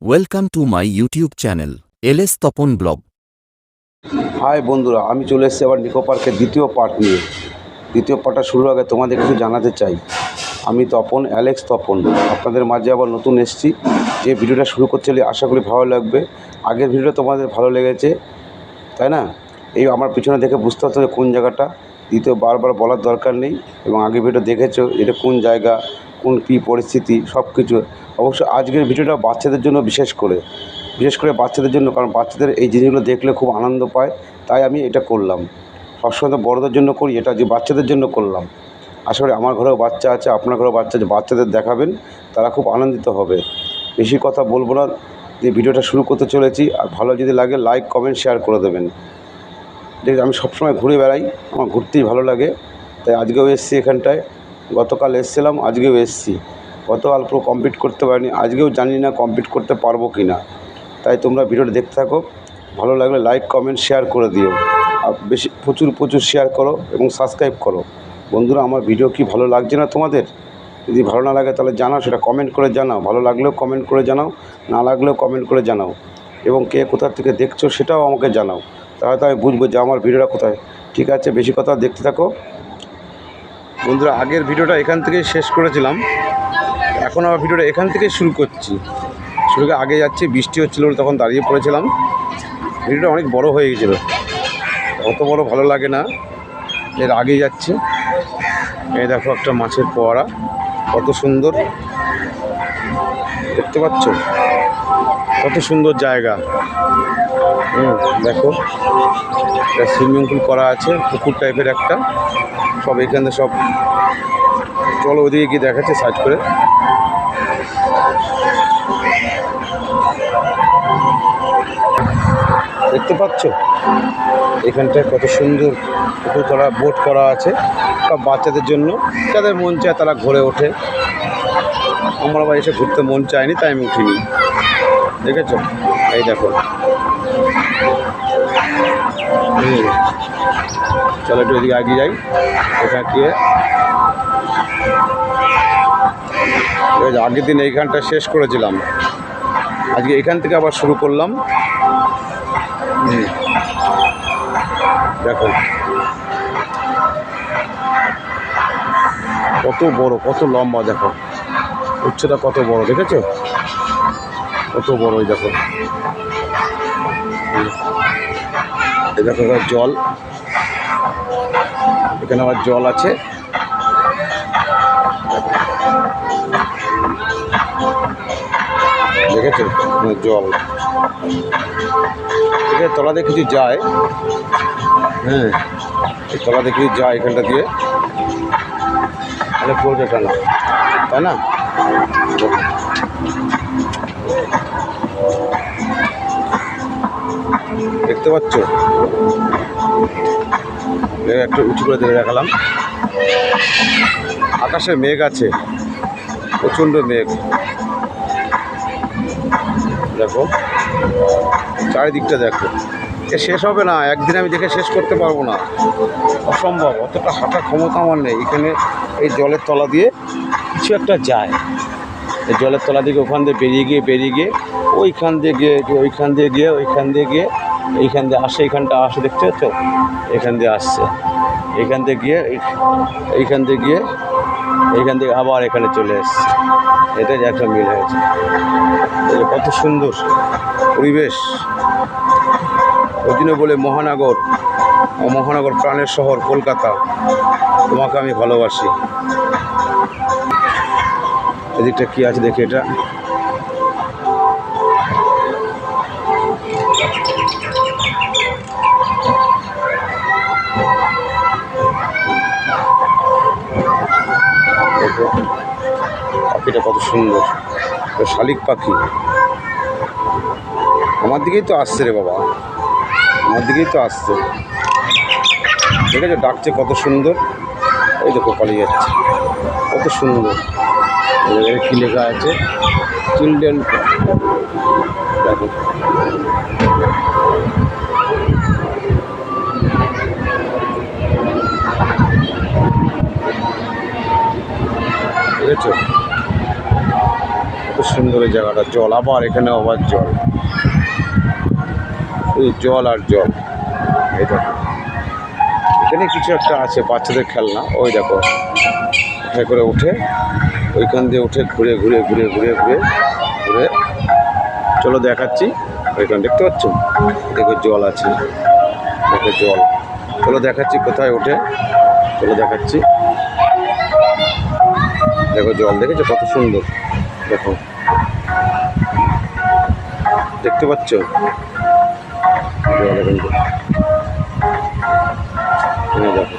Welcome to my YouTube channel, LS Topon Blog. Hi বন্ধুরা, আমি চলে এসেছি আবার নিকো পার্কের দ্বিতীয় পার্ট নিয়ে। দ্বিতীয় পার্টটা শুরুর আগে তোমাদের কিছু জানাতে চাই। আমি তপন, অ্যালেক্স তপন, আপনাদের মাঝে আবার নতুন এসেছি। যে ভিডিওটা শুরু করতে চলে আশা করি ভালো লাগবে। আগের ভিডিওটা তোমাদের ভালো লেগেছে, তাই না? এই আমার পিছনে দেখে বুঝতে পারছো যে কোন জায়গাটা, দ্বিতীয় বারবার বলার দরকার নেই। এবং আগের ভিডিও দেখেছো এটা কোন জায়গা, কোন কী পরিস্থিতি সব কিছু। অবশ্য আজকের ভিডিওটা বাচ্চাদের জন্য বিশেষ করে বাচ্চাদের জন্য, কারণ বাচ্চাদের এই জিনিসগুলো দেখলে খুব আনন্দ পায়, তাই আমি এটা করলাম। সবসময় তো বড়দের জন্য করি, এটা যে বাচ্চাদের জন্য করলাম। আশা করি আমার ঘরেও বাচ্চা আছে, আপনার ঘরেও বাচ্চা আছে, বাচ্চাদের দেখাবেন, তারা খুব আনন্দিত হবে। বেশি কথা বলবো না, যে ভিডিওটা শুরু করতে চলেছি। আর ভালো যদি লাগে লাইক কমেন্ট শেয়ার করে দেবেন। ঠিক, আমি সবসময় ঘুরে বেড়াই, আমার ঘুরতেই ভালো লাগে, তাই আজকেও এসেছি এখানটায়। গতকাল এসেছিলাম, আজকেও এসেছি। গতকাল পুরো কমপ্লিট করতে পারিনি, আজকেও জানি না কমপ্লিট করতে পারবো কি না। তাই তোমরা ভিডিওটা দেখতে থাকো, ভালো লাগলে লাইক কমেন্ট শেয়ার করে দিও। আর বেশি প্রচুর শেয়ার করো এবং সাবস্ক্রাইব করো। বন্ধুরা, আমার ভিডিও কি ভালো লাগছে না তোমাদের? যদি ভালো না লাগে তাহলে জানাও, সেটা কমেন্ট করে জানাও। ভালো লাগলেও কমেন্ট করে জানাও, না লাগলেও কমেন্ট করে জানাও। এবং কে কোথা থেকে দেখছো সেটাও আমাকে জানাও, তাহলে তো আমি বুঝবো যে আমার ভিডিওটা কোথায়। ঠিক আছে, বেশি কথা দেখতে থাকো। বন্ধুরা, আগের ভিডিওটা এখান থেকেই শেষ করেছিলাম, এখন আবার ভিডিওটা এখান থেকেই শুরু করছি। শুরুকে আগে যাচ্ছি, বৃষ্টি হচ্ছিলো তখন দাঁড়িয়ে পড়েছিলাম। ভিডিওটা অনেক বড় হয়ে গেছিলো, অত বড় ভালো লাগে না, এর আগে যাচ্ছি। এই দেখো একটা মাছের ফোয়ারা, কত সুন্দর দেখতে পাচ্ছ, কত সুন্দর জায়গা। দেখো একটা সুইমিং পুল করা আছে, পুকুর টাইপের একটা। সব এখানে সব, চলো ওদিকে গিয়ে দেখাচ্ছে সার্চ করে। দেখতে পাচ্ছ এখানটায় কত সুন্দর পুকুর করা, বোট করা আছে সব বাচ্চাদের জন্য। যাদের মন চায় তারা ঘুরে ওঠে। আমার আবার এসে ঘুরতে মন চায়নি, তাই আমি উঠিনি। দেখেছ, এই দেখো। চলো একটু এদিকে এগিয়ে যাই। এখানে গিয়ে আগের দিন এইখানটা শেষ করেছিলাম, আজকে এখান থেকে আবার শুরু করলাম। দেখো কত বড়, কত লম্বা, দেখো উচ্চতা কত বড়, দেখেছো কত বড়। এই দেখো, এই দেখো জল, এখানে আবার জল আছে। দেখেছো জল, এখানে তলা দিয়ে কিছু যায়। হ্যাঁ, এই তলা দিয়ে কিছু যায় এখানটা দিয়ে, তাহলে পড়বে কেন, তাই না? দেখতে পাচ্ছ, একটু উঁচু করে দেখে দেখালাম। আকাশে মেঘ আছে, প্রচণ্ড মেঘ। দেখো চারিদিকটা দেখো, এ শেষ হবে না, একদিন আমি দেখে শেষ করতে পারবো না, অসম্ভব। অতটা হাঁটার ক্ষমতা আমার নেই। এখানে এই জলের তলা দিয়ে কিছু একটা যায়, এই জলের তলা দিকে ওখান দিয়ে বেরিয়ে গিয়ে ওইখান দিয়ে গিয়ে ওইখান দিয়ে আসে, এইখানটা আসে, দেখতে পাচ্ছ? এখান দিয়ে আসছে, এইখান দিয়ে গিয়ে এইখান থেকে আবার এখানে চলে এসছে। এটাই একটা মিল হয়েছে। কত সুন্দর পরিবেশ। ওই জন্য বলে মহানগর প্রাণের শহর কলকাতা, তোমাকে আমি ভালোবাসি। এদিকটা কি আছে দেখি, এটা পাখিটা কত সুন্দর, শালিক পাখি। আমার দিকেই তো আসছে রে বাবা, আমার দিকেই তো আসছে। ঠিক আছে, ডাকছে কত সুন্দর। এই দেখো পালিয়ে যাচ্ছে, কত সুন্দর। কী লেখা আছে, চিলড্রেন। দেখো দেখেছো কত সুন্দর এই জায়গাটা, জল, আবার এখানে আবার জল, এই জল আর জল। এই দেখো এখানে কিছু একটা আছে বাচ্চাদের খেলনা, ওই দেখো উঠে করে উঠে ওইখান দিয়ে উঠে ঘুরে ঘুরে ঘুরে ঘুরে ঘুরে ঘুরে, চলো দেখাচ্ছি। ওইখানে দেখতে পাচ্ছ, দেখো জল আছে, দেখো জল, চলো দেখাচ্ছি কোথায় ওঠে, চলো দেখাচ্ছি। দেখো জল, দেখেছো কত সুন্দর, দেখো দেখতে পাচ্ছ জল কিন্তু, দেখো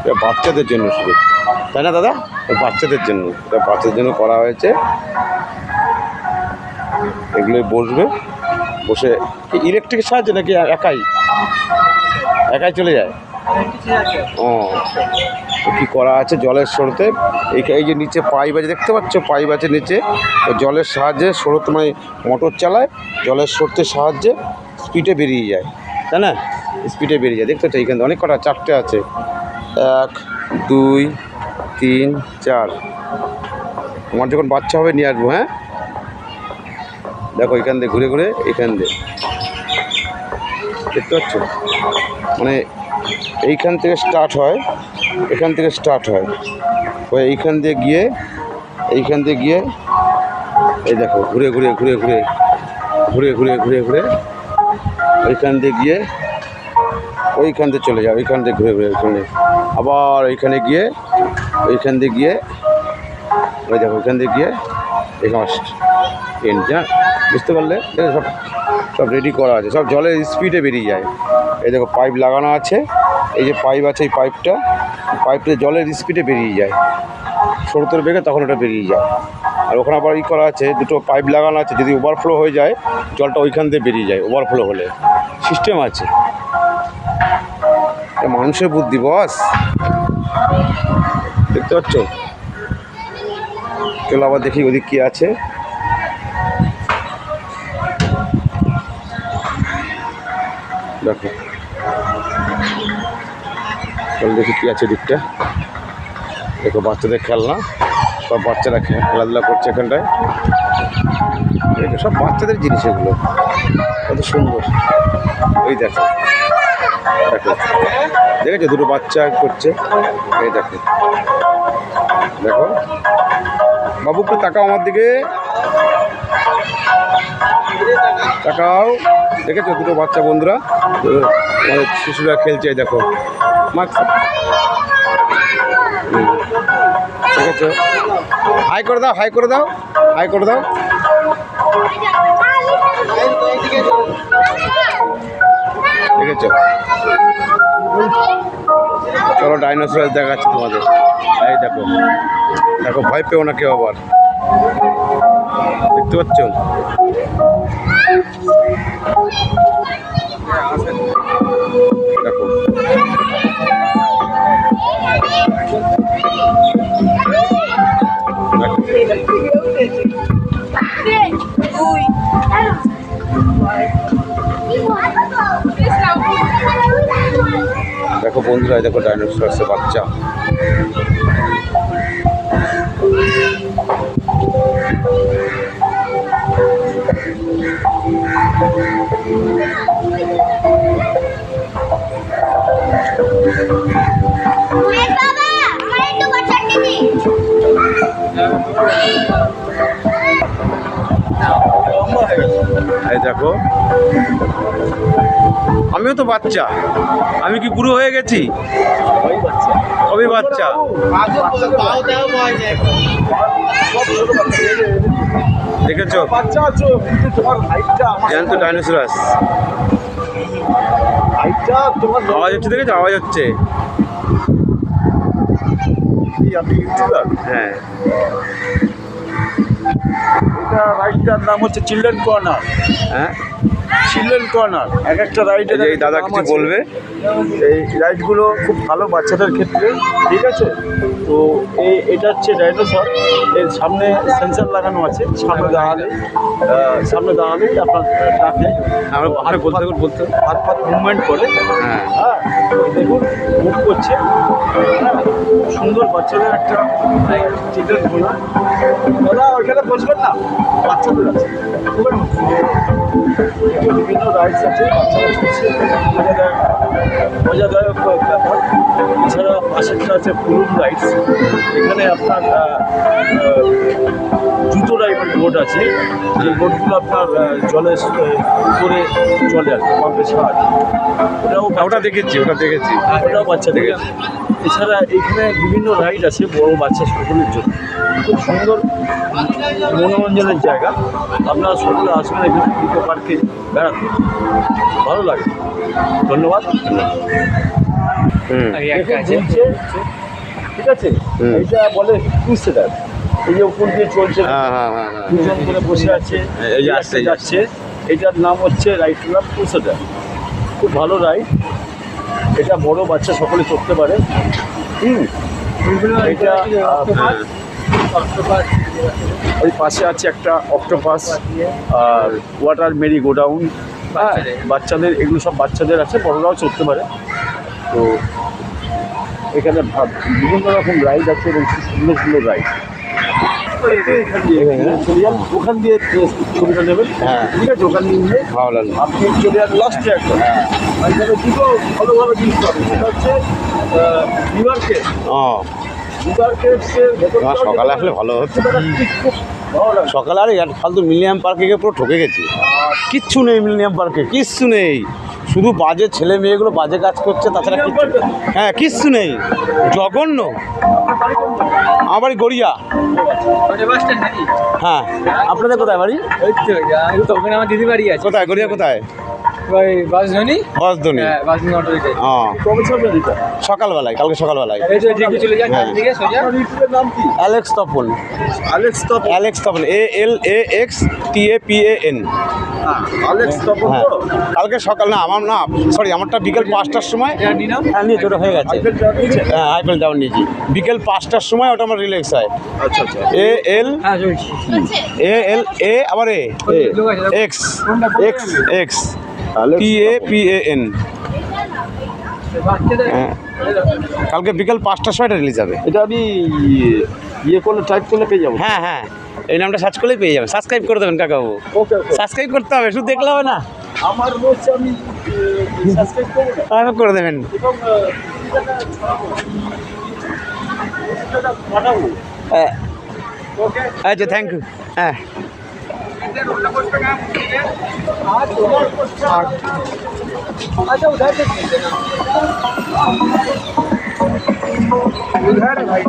এটা বাচ্চাদের জন্য শুধু, তাই না দাদা? বাচ্চাদের জন্য, এটা বাচ্চাদের জন্য করা হয়েছে। এগুলোই বসবে, বসে কি ইলেকট্রিকের সাহায্যে নাকি একাই একাই চলে যায়? ও কি করা আছে জলের স্রোতে, এই যে নিচে পাইপ আছে দেখতে পাচ্ছ, পাইপ আছে নিচে, জলের সাহায্যে স্রোত, মানে মোটর চালায়, জলের স্রোতের সাহায্যে স্পিডে বেরিয়ে যায়, তাই না? স্পিডে বেরিয়ে যায়, দেখতে পাচ্ছ এইখানে অনেক কটা, 4টে আছে, 1 2 3 4। আমার যখন বাচ্চা হবে নিয়ে আসবো, হ্যাঁ? দেখো এখান দিয়ে ঘুরে ঘুরে, এখান দিয়ে দেখতে পাচ্ছ, মানে এইখান থেকে স্টার্ট হয়, এখান থেকে স্টার্ট হয়, ওই এইখান দিয়ে গিয়ে, এইখান দিয়ে গিয়ে, এই দেখো ঘুরে ঘুরে ঘুরে ঘুরে ঘুরে ঘুরে ঘুরে ঘুরে ওইখান দিয়ে গিয়ে ওইখান দিয়ে চলে যায়, ওইখান দিয়ে ঘুরে ঘুরে ওইখানে, আবার ওইখানে গিয়ে, ওইখান দিয়ে গিয়ে, ওই দেখো ওইখান দিয়ে গিয়ে এখানে এন্ড, হ্যাঁ বুঝতে পারলে? সব সব রেডি করা আছে, সব জলের স্পিডে বেরিয়ে যায়। এই দেখো পাইপ লাগানো আছে, এই যে পাইপ আছে, এই পাইপটা জলের স্পিডে বেরিয়ে যায়, স্রোতের বেগে তখন ওটা বেরিয়ে যায়। আর ওখানে আবার করা আছে, দুটো পাইপ লাগানো আছে, যদি ওভারফ্লো হয়ে যায় জলটা ওইখান দিয়ে বেরিয়ে যায়, ওভারফ্লো হলে সিস্টেম আছে। এটা মানুষের বুদ্ধি বস, দেখতে পাচ্ছ? চলো আবার দেখি ওদিক কি আছে। দেখো চলো দেখি কী আছে দিকটা। দেখো বাচ্চাদের খেলনা, সব বাচ্চারা খেলাধুলা করছে এখানটায়, সব বাচ্চাদের জিনিস এগুলো, কত সুন্দর। ওই দেখো, দেখো দেখেছো দুটো বাচ্চা করছে, এই দেখো, দেখো বাবু একটু তাকাও আমার দিকে, তাকাও, দেখেছো দুটো বাচ্চা বন্ধুরা, আমাদের শিশুরা খেলছে, দেখো দেখেছো, হাই করে দাও, হাই করে দাও, হাই করে দাও, দেখেছো? চলো ডাইনোসর দেখাচ্ছি তোমাদের, এই দেখো, দেখো ভয় পেও না কেউ আবার, দেখতে পাচ্ছ? দেখো দেখো বন্ধুরা, দেখো ডাইনোসর আছে বাচ্চা, এই দেখো আমিও তো বাচ্চা, আমি কি বুড়ো হয়ে গেছি? সবই বাচ্চা। দেখেছো জ্যান্ত ডাইনোসরাস, আওয়াজ হচ্ছে, দেখেছো আওয়াজ হচ্ছে, হ্যাঁ। এটা রাইডটার নাম হচ্ছে চিলড্রেন কর্নার, হ্যাঁ চিলড্রেন কর্নার। এক একটা রাইডের এই দাদা কিছু বলবে। এই রাইডগুলো খুব ভালো বাচ্চাদের ক্ষেত্রে, ঠিক আছে? তো এটা হচ্ছে ডাইনোসর, এর সামনে সেন্সার লাগানো আছে, সামনে দাঁড়ালেই আপনার ডাকে আমরা বলতে হাত পাত মুভমেন্ট করে। হ্যাঁ হ্যাঁ, দেখুন মুভ করছে। হ্যাঁ, সুন্দর বাচ্চাদের একটা চিলড্রেন ঘোড়া। দাদা ওইখানে বসবেন না, বাচ্চাদের আছে বিভিন্ন রাইডস আছে, বাচ্চারা চলছে, মজাদায়ক ব্যাপার। এছাড়া পাশেরটা আছে ফুলুম রাইডস, এখানে আপনার জুতো রাইডের বোট আছে, যে বোটগুলো আপনার জলের উপরে চলে আর কি, পাম্পের সাহায্যে। ওটা দেখেছি ওটাও বাচ্চা দেখেছি। এছাড়া এখানে বিভিন্ন রাইড আছে বড় বাচ্চা সকলের জন্য, খুব সুন্দর মনোরঞ্জনের জায়গা। আপনারা সকলে আসবেন এখানে ইকো পার্কে বেড়াতে, ভালো লাগে। ধন্যবাদ। দেখুন, ঘুরছে, ঠিক আছে, এইটা বলে টু-সিটার। এই যে উপর দিয়ে চলছে, দুজন করে বসে আছে, এই যে আসতে যাচ্ছে। এটার নাম হচ্ছে রাইড ক্লাব টু-সিটার, খুব ভালো রাইড। এটা বড় বাচ্চা সকলে চড়তে পারে। এটা ওই পাশে আছে একটা অক্টোপাস আর ওয়াটার মেরি গোডাউন। হ্যাঁ, বাচ্চাদের এগুলো সব বাচ্চাদের আছে, বড়রাও চড়তে পারে। তো এখানে বিভিন্ন রকম রাইড আছে এবং খুব সুন্দর সুন্দর রাইড। ওখান দিয়ে ছবিটা নেবেন। হ্যাঁ, ঠিক আছে, ওখান দিয়ে ভালো লাগলো। আপনি চলে যান লাস্টে একদম। এখানে দুটো ভালোভাবে জিনিস পাবেন, সেটা হচ্ছে রিভার কেভ। রিভার কেভসের সকালে আসলে ভালো হতো। খুব ভালো লাগে। সকালে আর ফালতু মিলেনিয়াম পার্কে গিয়ে পুরো ঠকে গেছি। কিচ্ছু নেই মিলেনিয়াম পার্কে, কিচ্ছু নেই, শুধু বাজে ছেলে মেয়েগুলো বাজে কাজ করছে, তাছাড়া কিচ্ছু। হ্যাঁ, কিচ্ছু নেই, জঘন্য। আমার বাড়ি গড়িয়া। হ্যাঁ, আপনাদের কোথায় বাড়ি? ওখানে আমার দিদি বাড়ি আছে। কোথায় গড়িয়া কোথায়? ওই বাসধনী। বসদনি। বাসধনী অটো রিক্সা। কবে ছাড়বেন এটা? সকালবেলায়, কালকে সকালবেলায়। এই তো দিকে চলে যান, দিকে সোজা। আপনার ইউটিউবের নাম কি? Alex Tapan. Alex Tapan. ALEXTAPAN। Alex Tapan হ্যাঁ, তো? কালকে সকাল না, আমারটা বিকেল 5টার সময়। হ্যাঁ, নিয়ে ওটা হয়ে গেছে। আইফেল টাওয়ার নিচে? হ্যাঁ, আইফেল টাওয়ার নিয়েছি, বিকেল 5টার সময় ওটা আমার রিল্যাক্স হয়। আচ্ছা আচ্ছা। হ্যাঁ চলছি। ALA আবার X TAPAN। হ্যাঁ, কালকে বিকেল 5টার সময় এটা রিলিজ হবে। এটা আমি ইয়ে করলে, টাইপ করলে পেয়ে যাবো। হ্যাঁ হ্যাঁ, এই নামটা সার্চ করলেই পেয়ে যাবেন। সাবস্ক্রাইব করে দেবেন কাকাবাবু, ওকে ওকে। সাবস্ক্রাইব করতে হবে, শুধু দেখলে হবে না, আমার হচ্ছে আমি সাবস্ক্রাইব করবো না করে দেবেন। এবং পাঠাবো। হ্যাঁ, ওকে। আচ্ছা, থ্যাংক ইউ। হ্যাঁ, अच्छा उधर से उधर है भाई।